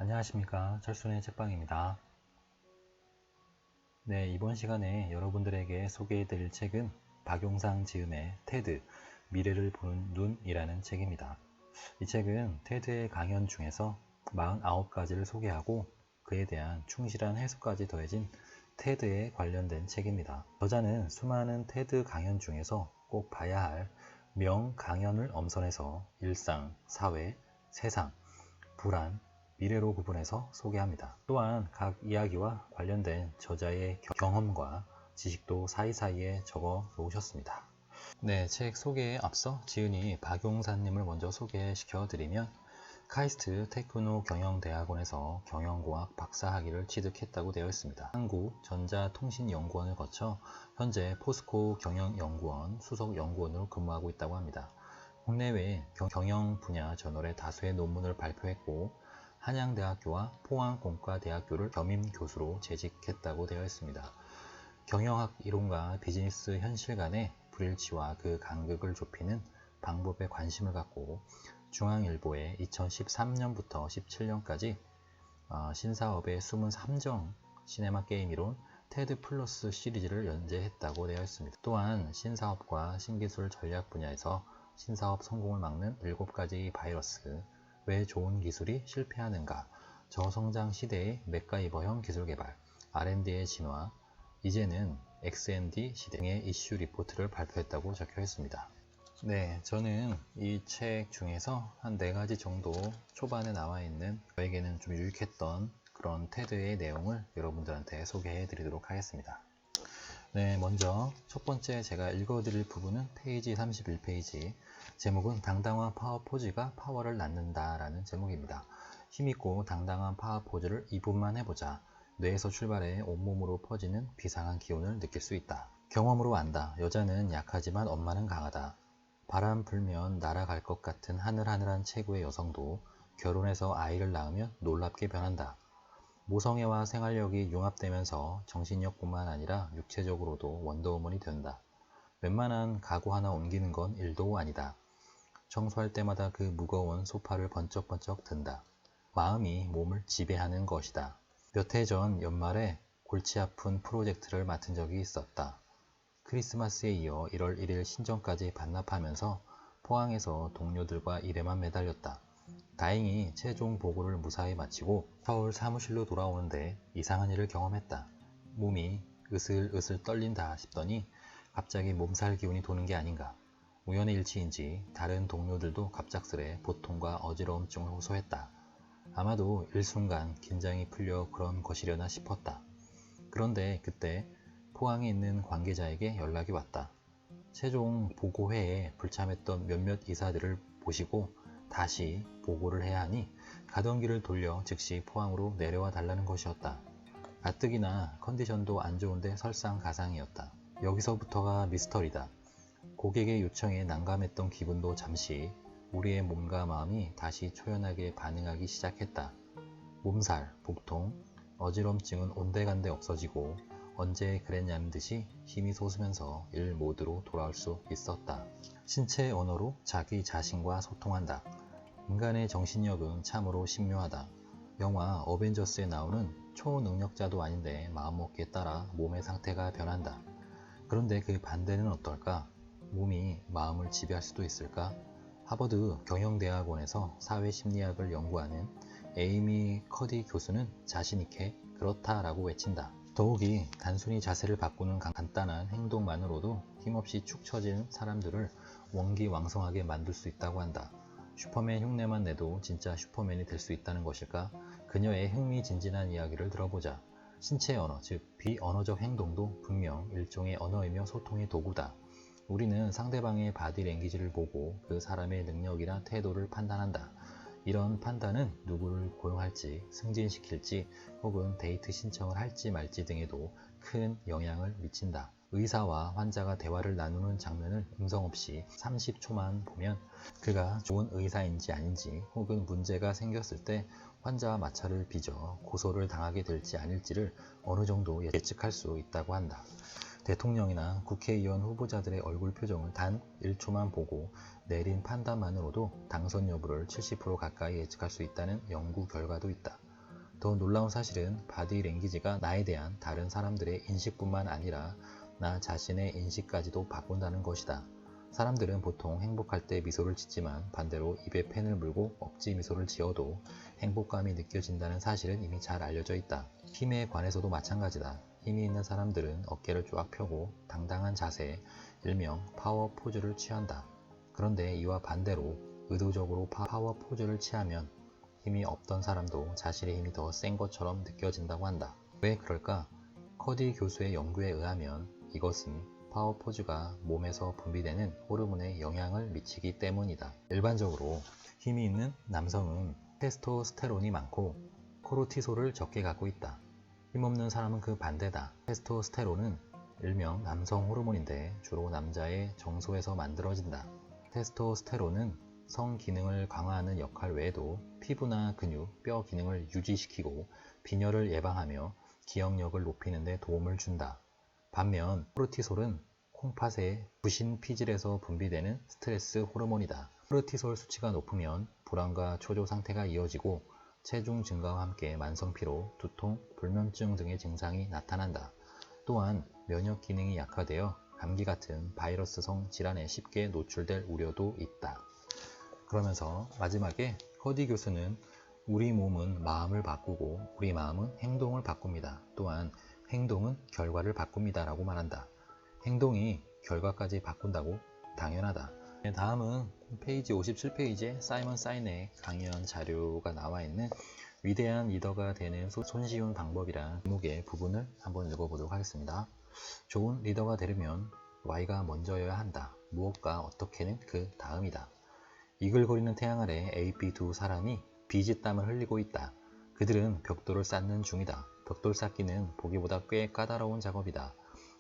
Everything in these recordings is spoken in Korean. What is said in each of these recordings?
안녕하십니까, 철순의 책방입니다. 네, 이번 시간에 여러분들에게 소개해드릴 책은 박용상 지음의 테드, 미래를 보는 눈이라는 책입니다. 이 책은 테드의 강연 중에서 49가지를 소개하고 그에 대한 충실한 해석까지 더해진 테드에 관련된 책입니다. 저자는 수많은 테드 강연 중에서 꼭 봐야 할 명강연을 엄선해서 일상, 사회, 세상, 불안, 미래로 구분해서 소개합니다. 또한 각 이야기와 관련된 저자의 경험과 지식도 사이사이에 적어 놓으셨습니다. 네, 책 소개에 앞서 지은이 박용사님을 먼저 소개시켜 드리면 카이스트 테크노 경영대학원에서 경영공학 박사학위를 취득했다고 되어 있습니다. 한국전자통신연구원을 거쳐 현재 포스코 경영연구원 수석연구원으로 근무하고 있다고 합니다. 국내외 경영 분야 저널에 다수의 논문을 발표했고 한양대학교와 포항공과대학교를 겸임 교수로 재직했다고 되어 있습니다. 경영학 이론과 비즈니스 현실 간의 불일치와 그 간극을 좁히는 방법에 관심을 갖고 중앙일보에 2013년부터 17년까지 신사업의 숨은 함정 시네마 게임 이론 테드 플러스 시리즈를 연재했다고 되어 있습니다. 또한 신사업과 신기술 전략 분야에서 신사업 성공을 막는 7가지 바이러스, 왜 좋은 기술이 실패하는가, 저성장 시대의 맥가이버형 기술 개발, R&D의 진화, 이제는 XND 시대 등의 이슈 리포트를 발표했다고 적혀 있습니다. 네, 저는 이 책 중에서 한 4가지 정도 초반에 나와 있는 저에게는 좀 유익했던 그런 테드의 내용을 여러분들한테 소개해 드리도록 하겠습니다. 네, 먼저 첫 번째 제가 읽어드릴 부분은 페이지 31페이지, 제목은 당당한 파워 포즈가 파워를 낳는다 라는 제목입니다. 힘있고 당당한 파워 포즈를 2분만 해보자. 뇌에서 출발해 온몸으로 퍼지는 비상한 기운을 느낄 수 있다. 경험으로 안다. 여자는 약하지만 엄마는 강하다. 바람 불면 날아갈 것 같은 하늘하늘한 체구의 여성도 결혼해서 아이를 낳으면 놀랍게 변한다. 모성애와 생활력이 융합되면서 정신력뿐만 아니라 육체적으로도 원더우먼이 된다. 웬만한 가구 하나 옮기는 건 일도 아니다. 청소할 때마다 그 무거운 소파를 번쩍번쩍 든다. 마음이 몸을 지배하는 것이다. 몇 해 전 연말에 골치 아픈 프로젝트를 맡은 적이 있었다. 크리스마스에 이어 1월 1일 신정까지 반납하면서 포항에서 동료들과 일에만 매달렸다. 다행히 최종 보고를 무사히 마치고 서울 사무실로 돌아오는데 이상한 일을 경험했다. 몸이 으슬으슬 떨린다 싶더니 갑자기 몸살 기운이 도는 게 아닌가. 우연의 일치인지 다른 동료들도 갑작스레 보통과 어지러움증을 호소했다. 아마도 일순간 긴장이 풀려 그런 것이려나 싶었다. 그런데 그때 포항에 있는 관계자에게 연락이 왔다. 최종 보고회에 불참했던 몇몇 이사들을 모시고 다시 보고를 해야 하니 가던 길을 돌려 즉시 포항으로 내려와 달라는 것이었다. 가뜩이나 컨디션도 안 좋은데 설상가상이었다. 여기서부터가 미스터리다. 고객의 요청에 난감했던 기분도 잠시 우리의 몸과 마음이 다시 초연하게 반응하기 시작했다. 몸살, 복통, 어지럼증은 온데간데 없어지고 언제 그랬냐는 듯이 힘이 솟으면서 일 모드로 돌아올 수 있었다. 신체 언어로 자기 자신과 소통한다. 인간의 정신력은 참으로 신묘하다. 영화 어벤져스에 나오는 초능력자도 아닌데 마음먹기에 따라 몸의 상태가 변한다. 그런데 그 반대는 어떨까? 몸이 마음을 지배할 수도 있을까? 하버드 경영대학원에서 사회심리학을 연구하는 에이미 커디 교수는 자신있게 그렇다라고 외친다. 더욱이 단순히 자세를 바꾸는 간단한 행동만으로도 힘없이 축 처진 사람들을 원기왕성하게 만들 수 있다고 한다. 슈퍼맨 흉내만 내도 진짜 슈퍼맨이 될 수 있다는 것일까? 그녀의 흥미진진한 이야기를 들어보자. 신체 언어, 즉 비언어적 행동도 분명 일종의 언어이며 소통의 도구다. 우리는 상대방의 바디랭귀지를 보고 그 사람의 능력이나 태도를 판단한다. 이런 판단은 누구를 고용할지, 승진시킬지, 혹은 데이트 신청을 할지 말지 등에도 큰 영향을 미친다. 의사와 환자가 대화를 나누는 장면을 음성 없이 30초만 보면 그가 좋은 의사인지 아닌지, 혹은 문제가 생겼을 때 환자와 마찰을 빚어 고소를 당하게 될지 아닐지를 어느 정도 예측할 수 있다고 한다. 대통령이나 국회의원 후보자들의 얼굴 표정을 단 1초만 보고 내린 판단만으로도 당선 여부를 70% 가까이 예측할 수 있다는 연구 결과도 있다. 더 놀라운 사실은 바디 랭귀지가 나에 대한 다른 사람들의 인식뿐만 아니라 나 자신의 인식까지도 바꾼다는 것이다. 사람들은 보통 행복할 때 미소를 짓지만 반대로 입에 펜을 물고 억지 미소를 지어도 행복감이 느껴진다는 사실은 이미 잘 알려져 있다. 힘에 관해서도 마찬가지다. 힘이 있는 사람들은 어깨를 쫙 펴고 당당한 자세, 일명 파워 포즈를 취한다. 그런데 이와 반대로 의도적으로 파워 포즈를 취하면 힘이 없던 사람도 자신의 힘이 더 센 것처럼 느껴진다고 한다. 왜 그럴까? 커디 교수의 연구에 의하면 이것은 파워 포즈가 몸에서 분비되는 호르몬에 영향을 미치기 때문이다. 일반적으로 힘이 있는 남성은 테스토스테론이 많고 코르티솔을 적게 갖고 있다. 힘없는 사람은 그 반대다. 테스토스테론은 일명 남성 호르몬인데 주로 남자의 정소에서 만들어진다. 테스토스테론은 성 기능을 강화하는 역할 외에도 피부나 근육, 뼈 기능을 유지시키고 빈혈을 예방하며 기억력을 높이는 데 도움을 준다. 반면 코르티솔은 콩팥의 부신 피질에서 분비되는 스트레스 호르몬이다. 코르티솔 수치가 높으면 불안과 초조 상태가 이어지고 체중 증가와 함께 만성 피로, 두통, 불면증 등의 증상이 나타난다. 또한 면역 기능이 약화되어 감기 같은 바이러스성 질환에 쉽게 노출될 우려도 있다. 그러면서 마지막에 커디 교수는 우리 몸은 마음을 바꾸고 우리 마음은 행동을 바꿉니다. 또한 행동은 결과를 바꿉니다 라고 말한다. 행동이 결과까지 바꾼다고? 당연하다. 다음은 페이지 57페이지에 사이먼 사이넥 강연 자료가 나와 있는 위대한 리더가 되는 손쉬운 방법이란 제목의 부분을 한번 읽어보도록 하겠습니다. 좋은 리더가 되려면 Y가 먼저여야 한다. 무엇과 어떻게는 그 다음이다. 이글거리는 태양 아래 A, B 두 사람이 비지땀을 흘리고 있다. 그들은 벽돌을 쌓는 중이다. 벽돌 쌓기는 보기보다 꽤 까다로운 작업이다.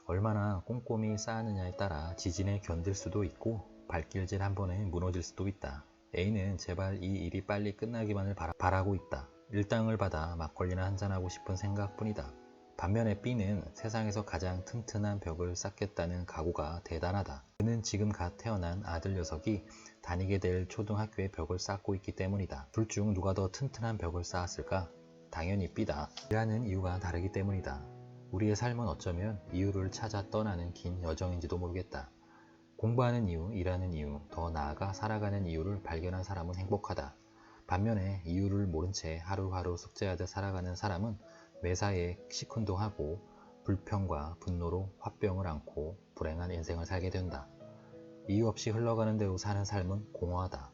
얼마나 꼼꼼히 쌓느냐에 따라 지진에 견딜 수도 있고 발길질 한 번에 무너질 수도 있다. A는 제발 이 일이 빨리 끝나기만을 바라고 있다. 일당을 받아 막걸리나 한잔하고 싶은 생각뿐이다. 반면에 B는 세상에서 가장 튼튼한 벽을 쌓겠다는 각오가 대단하다. 그는 지금 갓 태어난 아들 녀석이 다니게 될 초등학교의 벽을 쌓고 있기 때문이다. 둘 중 누가 더 튼튼한 벽을 쌓았을까? 당연히 B다. 일하는 이유가 다르기 때문이다. 우리의 삶은 어쩌면 이유를 찾아 떠나는 긴 여정인지도 모르겠다. 공부하는 이유, 일하는 이유, 더 나아가 살아가는 이유를 발견한 사람은 행복하다. 반면에 이유를 모른 채 하루하루 숙제하듯 살아가는 사람은 매사에 시큰둥하고 불평과 분노로 화병을 안고 불행한 인생을 살게 된다. 이유 없이 흘러가는 대로 사는 삶은 공허하다.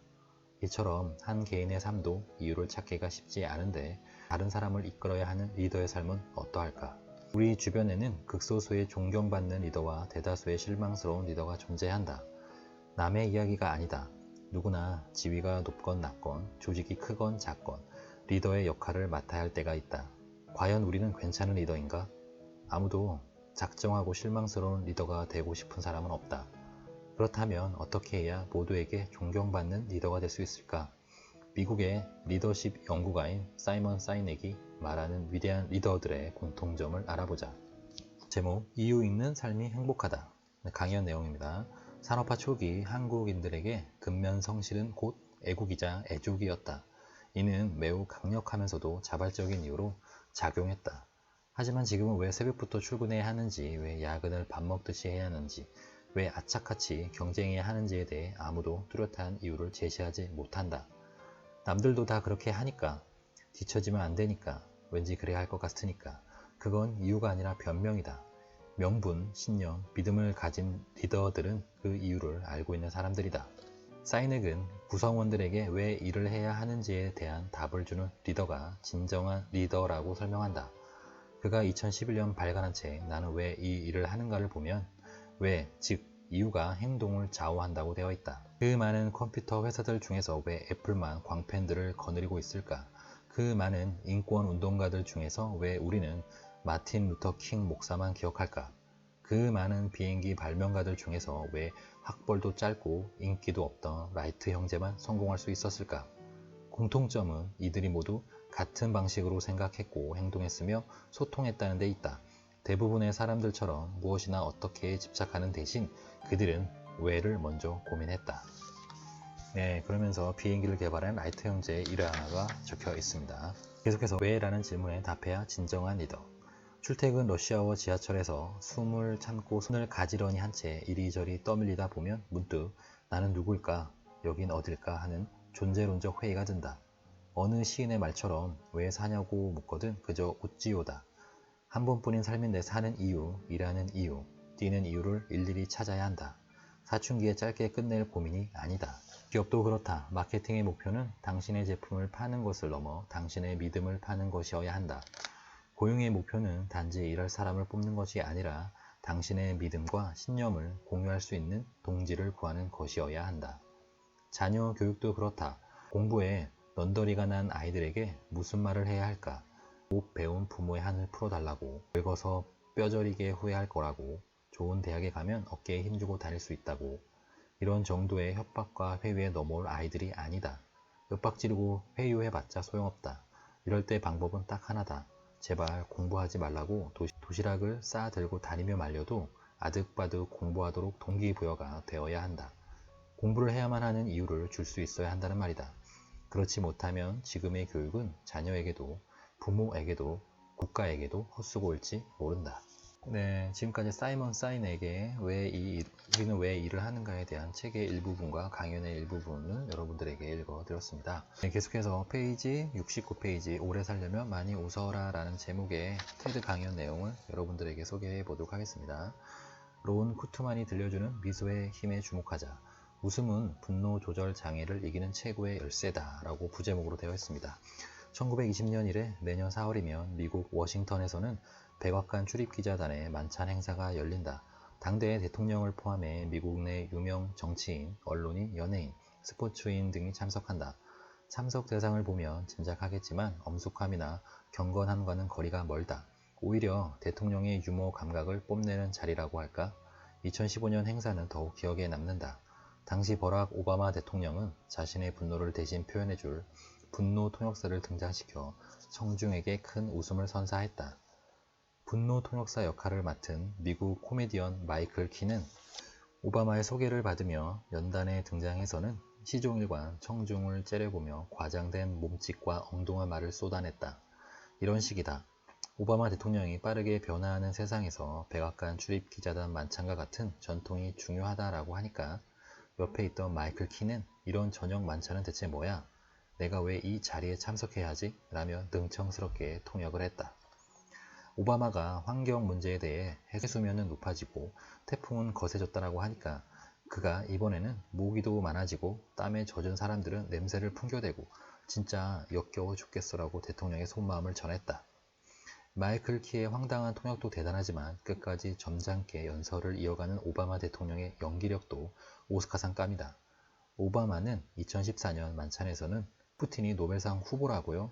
이처럼 한 개인의 삶도 이유를 찾기가 쉽지 않은데 다른 사람을 이끌어야 하는 리더의 삶은 어떠할까? 우리 주변에는 극소수의 존경받는 리더와 대다수의 실망스러운 리더가 존재한다. 남의 이야기가 아니다. 누구나 지위가 높건 낮건, 조직이 크건 작건, 리더의 역할을 맡아야 할 때가 있다. 과연 우리는 괜찮은 리더인가? 아무도 작정하고 실망스러운 리더가 되고 싶은 사람은 없다. 그렇다면 어떻게 해야 모두에게 존경받는 리더가 될 수 있을까? 미국의 리더십 연구가인 사이먼 사이넥이 말하는 위대한 리더들의 공통점을 알아보자. 제목, 이유 있는 삶이 행복하다. 강연 내용입니다. 산업화 초기 한국인들에게 근면성실은 곧 애국이자 애족이었다. 이는 매우 강력하면서도 자발적인 이유로 작용했다. 하지만 지금은 왜 새벽부터 출근해야 하는지, 왜 야근을 밥 먹듯이 해야 하는지, 왜 악착같이 경쟁해야 하는지에 대해 아무도 뚜렷한 이유를 제시하지 못한다. 남들도 다 그렇게 하니까, 뒤처지면 안 되니까, 왠지 그래야 할 것 같으니까. 그건 이유가 아니라 변명이다. 명분, 신념, 믿음을 가진 리더들은 그 이유를 알고 있는 사람들이다. 사이넥은 구성원들에게 왜 일을 해야 하는지에 대한 답을 주는 리더가 진정한 리더라고 설명한다. 그가 2011년 발간한 책 나는 왜 이 일을 하는가를 보면 왜, 즉 이유가 행동을 좌우한다고 되어 있다. 그 많은 컴퓨터 회사들 중에서 왜 애플만 광팬들을 거느리고 있을까? 그 많은 인권 운동가들 중에서 왜 우리는 마틴 루터 킹 목사만 기억할까? 그 많은 비행기 발명가들 중에서 왜 학벌도 짧고 인기도 없던 라이트 형제만 성공할 수 있었을까? 공통점은 이들이 모두 같은 방식으로 생각했고 행동했으며 소통했다는 데 있다. 대부분의 사람들처럼 무엇이나 어떻게 집착하는 대신 그들은 왜를 먼저 고민했다. 네, 그러면서 비행기를 개발한 라이트 형제의 일화가 적혀 있습니다. 계속해서 왜? 라는 질문에 답해야 진정한 리더. 출퇴근 러시아워 지하철에서 숨을 참고 손을 가지런히 한 채 이리저리 떠밀리다 보면 문득 나는 누굴까? 여긴 어딜까? 하는 존재론적 회의가 든다. 어느 시인의 말처럼 왜 사냐고 묻거든 그저 웃지요다. 한 번뿐인 삶인데 사는 이유, 일하는 이유, 뛰는 이유를 일일이 찾아야 한다. 사춘기에 짧게 끝낼 고민이 아니다. 기업도 그렇다. 마케팅의 목표는 당신의 제품을 파는 것을 넘어 당신의 믿음을 파는 것이어야 한다. 고용의 목표는 단지 일할 사람을 뽑는 것이 아니라 당신의 믿음과 신념을 공유할 수 있는 동지를 구하는 것이어야 한다. 자녀 교육도 그렇다. 공부에 넌더리가 난 아이들에게 무슨 말을 해야 할까? 못 배운 부모의 한을 풀어달라고, 늙어서 뼈저리게 후회할 거라고, 좋은 대학에 가면 어깨에 힘주고 다닐 수 있다고, 이런 정도의 협박과 회유에 넘어올 아이들이 아니다. 윽박지르고 회유해봤자 소용없다. 이럴 때 방법은 딱 하나다. 제발 공부하지 말라고 도시락을 싸들고 다니며 말려도 아득바득 공부하도록 동기부여가 되어야 한다. 공부를 해야만 하는 이유를 줄 수 있어야 한다는 말이다. 그렇지 못하면 지금의 교육은 자녀에게도 부모에게도 국가에게도 헛수고일지 모른다. 네, 지금까지 사이먼 사이넥의 우리는 왜 일을 하는가에 대한 책의 일부분과 강연의 일부분을 여러분들에게 읽어드렸습니다. 네, 계속해서 페이지 69페이지 오래 살려면 많이 웃어라 라는 제목의 테드 강연 내용을 여러분들에게 소개해 보도록 하겠습니다. 론 쿠트만이 들려주는 미소의 힘에 주목하자. 웃음은 분노 조절 장애를 이기는 최고의 열쇠다 라고 부제목으로 되어 있습니다. 1920년 이래 매년 4월이면 미국 워싱턴에서는 백악관 출입기자단의 만찬 행사가 열린다. 당대의 대통령을 포함해 미국 내 유명 정치인, 언론인, 연예인, 스포츠인 등이 참석한다. 참석 대상을 보면 짐작하겠지만 엄숙함이나 경건함과는 거리가 멀다. 오히려 대통령의 유머 감각을 뽐내는 자리라고 할까? 2015년 행사는 더욱 기억에 남는다. 당시 버락 오바마 대통령은 자신의 분노를 대신 표현해줄 분노 통역사를 등장시켜 청중에게 큰 웃음을 선사했다. 분노 통역사 역할을 맡은 미국 코미디언 마이클 키는 오바마의 소개를 받으며 연단에 등장해서는 시종일관 청중을 째려보며 과장된 몸짓과 엉뚱한 말을 쏟아냈다. 이런 식이다. 오바마 대통령이 빠르게 변화하는 세상에서 백악관 출입 기자단 만찬과 같은 전통이 중요하다라고 하니까 옆에 있던 마이클 키는 이런 저녁 만찬은 대체 뭐야? 내가 왜 이 자리에 참석해야 하지? 라며 능청스럽게 통역을 했다. 오바마가 환경 문제에 대해 해수면은 높아지고 태풍은 거세졌다라고 하니까 그가 이번에는 모기도 많아지고 땀에 젖은 사람들은 냄새를 풍겨대고 진짜 역겨워 죽겠어라고 대통령의 속마음을 전했다. 마이클 키의 황당한 통역도 대단하지만 끝까지 점잖게 연설을 이어가는 오바마 대통령의 연기력도 오스카상감이다. 오바마는 2014년 만찬에서는 푸틴이 노벨상 후보라고요?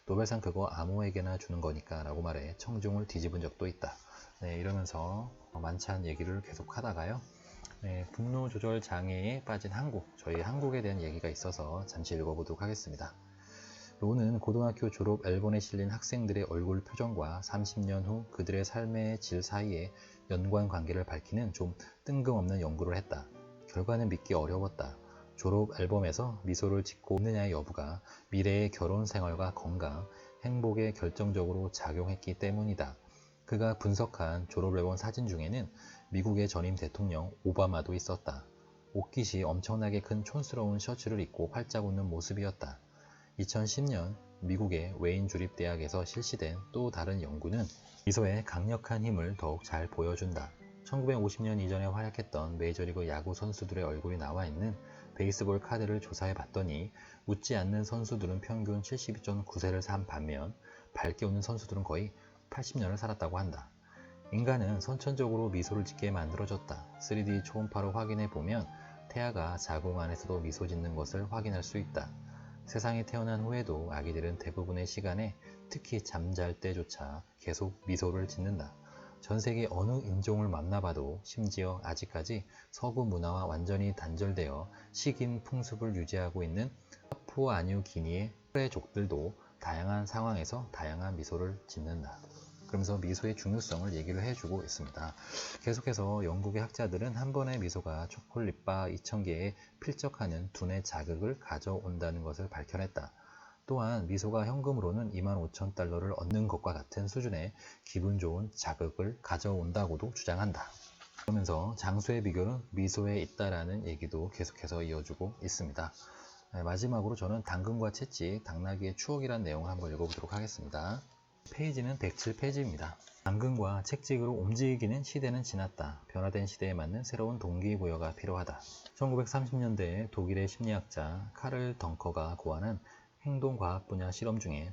노벨상 그거 아무에게나 주는 거니까 라고 말해 청중을 뒤집은 적도 있다. 네, 이러면서 만찬 얘기를 계속 하다가요. 네, 분노 조절 장애에 빠진 한국, 저희 한국에 대한 얘기가 있어서 잠시 읽어보도록 하겠습니다. 론은 고등학교 졸업 앨범에 실린 학생들의 얼굴 표정과 30년 후 그들의 삶의 질 사이에 연관 관계를 밝히는 좀 뜬금없는 연구를 했다. 결과는 믿기 어려웠다. 졸업 앨범에서 미소를 짓고 있느냐의 여부가 미래의 결혼 생활과 건강, 행복에 결정적으로 작용했기 때문이다. 그가 분석한 졸업 앨범 사진 중에는 미국의 전임 대통령 오바마도 있었다. 옷깃이 엄청나게 큰 촌스러운 셔츠를 입고 활짝 웃는 모습이었다. 2010년 미국의 웨인 주립대학에서 실시된 또 다른 연구는 미소의 강력한 힘을 더욱 잘 보여준다. 1950년 이전에 활약했던 메이저리그 야구 선수들의 얼굴이 나와 있는 베이스볼 카드를 조사해 봤더니 웃지 않는 선수들은 평균 72.9세를 산 반면 밝게 웃는 선수들은 거의 80년을 살았다고 한다. 인간은 선천적으로 미소를 짓게 만들어졌다. 3D 초음파로 확인해 보면 태아가 자궁 안에서도 미소 짓는 것을 확인할 수 있다. 세상에 태어난 후에도 아기들은 대부분의 시간에 특히 잠잘 때조차 계속 미소를 짓는다. 전 세계 어느 인종을 만나봐도 심지어 아직까지 서구 문화와 완전히 단절되어 식인 풍습을 유지하고 있는 파푸아뉴기니의 프레족들도 다양한 상황에서 다양한 미소를 짓는다. 그러면서 미소의 중요성을 얘기를 해주고 있습니다. 계속해서 영국의 학자들은 한 번의 미소가 초콜릿바 2000개에 필적하는 두뇌 자극을 가져온다는 것을 밝혀냈다. 또한 미소가 현금으로는 25,000달러를 얻는 것과 같은 수준의 기분 좋은 자극을 가져온다고도 주장한다. 그러면서 장수의 비결은 미소에 있다라는 얘기도 계속해서 이어주고 있습니다. 마지막으로 저는 당근과 채찍, 당나귀의 추억이라는 내용을 한번 읽어보도록 하겠습니다. 페이지는 107페이지입니다. 당근과 채찍으로 움직이는 시대는 지났다. 변화된 시대에 맞는 새로운 동기부여가 필요하다. 1930년대에 독일의 심리학자 카를 덩커가 고안한 행동과학 분야 실험 중에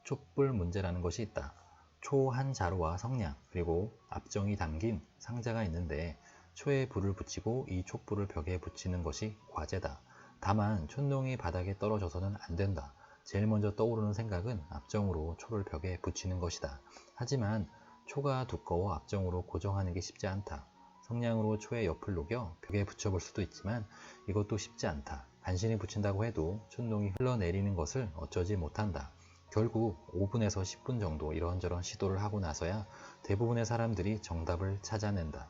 촛불 문제라는 것이 있다. 초 한 자루와 성냥, 그리고 앞정이 담긴 상자가 있는데 초에 불을 붙이고 이 촛불을 벽에 붙이는 것이 과제다. 다만 촛농이 바닥에 떨어져서는 안 된다. 제일 먼저 떠오르는 생각은 앞정으로 초를 벽에 붙이는 것이다. 하지만 초가 두꺼워 앞정으로 고정하는 게 쉽지 않다. 성냥으로 초의 옆을 녹여 벽에 붙여볼 수도 있지만 이것도 쉽지 않다. 간신히 붙인다고 해도 촛농이 흘러내리는 것을 어쩌지 못한다. 결국 5분에서 10분 정도 이런저런 시도를 하고 나서야 대부분의 사람들이 정답을 찾아낸다.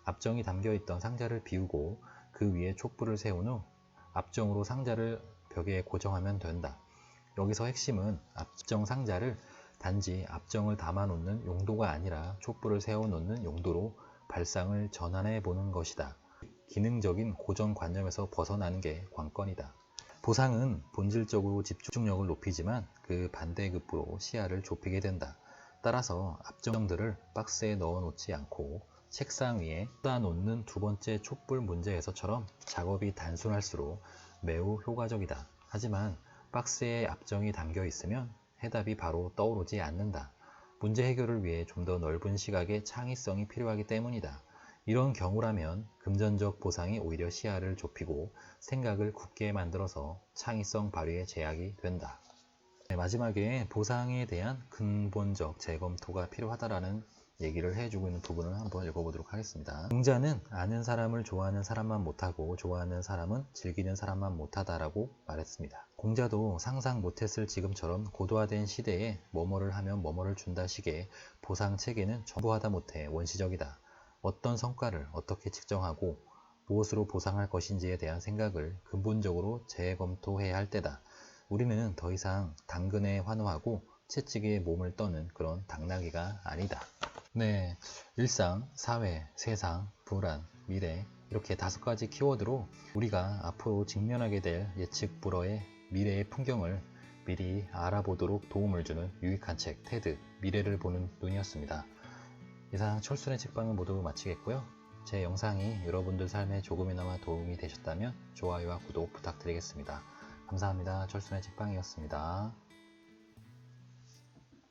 앞정이 담겨있던 상자를 비우고 그 위에 촛불을 세운 후 앞정으로 상자를 벽에 고정하면 된다. 여기서 핵심은 앞정 상자를 단지 앞정을 담아놓는 용도가 아니라 촛불을 세워놓는 용도로 발상을 전환해 보는 것이다. 기능적인 고정관념에서 벗어나는 게 관건이다. 보상은 본질적으로 집중력을 높이지만 그 반대급부로 시야를 좁히게 된다. 따라서 앞정들을 박스에 넣어 놓지 않고 책상 위에 쏟아놓는 두 번째 촛불 문제에서처럼 작업이 단순할수록 매우 효과적이다. 하지만 박스에 앞정이 담겨 있으면 해답이 바로 떠오르지 않는다. 문제 해결을 위해 좀 더 넓은 시각의 창의성이 필요하기 때문이다. 이런 경우라면 금전적 보상이 오히려 시야를 좁히고 생각을 굳게 만들어서 창의성 발휘에 제약이 된다. 마지막에 보상에 대한 근본적 재검토가 필요하다라는 얘기를 해주고 있는 부분을 한번 읽어보도록 하겠습니다. 공자는 아는 사람을 좋아하는 사람만 못하고 좋아하는 사람은 즐기는 사람만 못하다라고 말했습니다. 공자도 상상 못했을 지금처럼 고도화된 시대에 뭐뭐를 하면 뭐뭐를 준다 식의 보상 체계는 전부하다 못해 원시적이다. 어떤 성과를 어떻게 측정하고 무엇으로 보상할 것인지에 대한 생각을 근본적으로 재검토해야 할 때다. 우리는 더 이상 당근에 환호하고 채찍에 몸을 떠는 그런 당나귀가 아니다. 네, 일상, 사회, 세상, 불안, 미래 이렇게 5가지 키워드로 우리가 앞으로 직면하게 될 예측 불허의 미래의 풍경을 미리 알아보도록 도움을 주는 유익한 책 테드 미래를 보는 눈이었습니다. 이상 철순의 책방을 모두 마치겠고요. 제 영상이 여러분들 삶에 조금이나마 도움이 되셨다면 좋아요와 구독 부탁드리겠습니다. 감사합니다. 철순의 책방이었습니다.